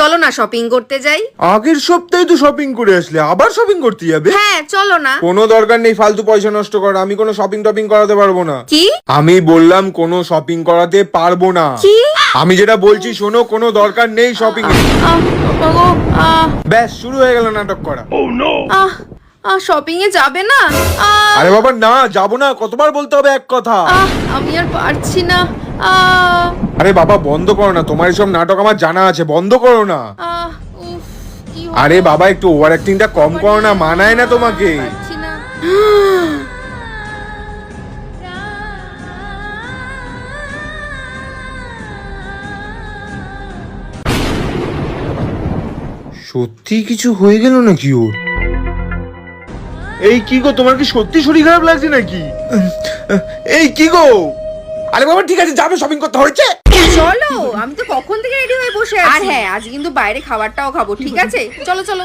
চলো না শপিং করতে যাই। আগের সপ্তাহে তো শপিং করে আসলে, আবার শপিং করতে যাবে? হ্যাঁ চলো না। কোনো দরকার নেই ফালতু পয়সা নষ্ট করা, আমি কোনো শপিং টপিং করাতে পারবো না। কি? আমি বললাম কোনো শপিং করাতে পারবো না। কি? আমি যেটা বলছি শোনো, কোনো দরকার নেই শপিং এর। ব্যাস শুরু হয়ে গেল নাটক করা। শপিং এ যাবে না? আরে বাবা না, যাবো না, কতবার বলতে হবে এক কথা? আমি আর পারছি না। আরে বাবা বন্ধ করো না, তোমার এসব নাটক আমার জানা আছে, বন্ধ করো না। উফ, কি হলো? আরে বাবা একটু ওভার অ্যাক্টিংটা কম করো না, মানায় না তোমাকে। পারছি না। সত্যি কিছু হয়ে গেল নাকি ওর? এই কি গো, তোমার কি সত্যি শরীর খারাপ লাগছে নাকি? এই কি গো? আরে বাবা ঠিক আছে, যাবে শপিং করতে হয়েছে। চলো, আমি তো কখন থেকে রেডি হয়ে বসে আছি। আর হ্যাঁ, আজ কিন্তু বাইরে খাবারটাও খাবো, ঠিক আছে? চলো চলো।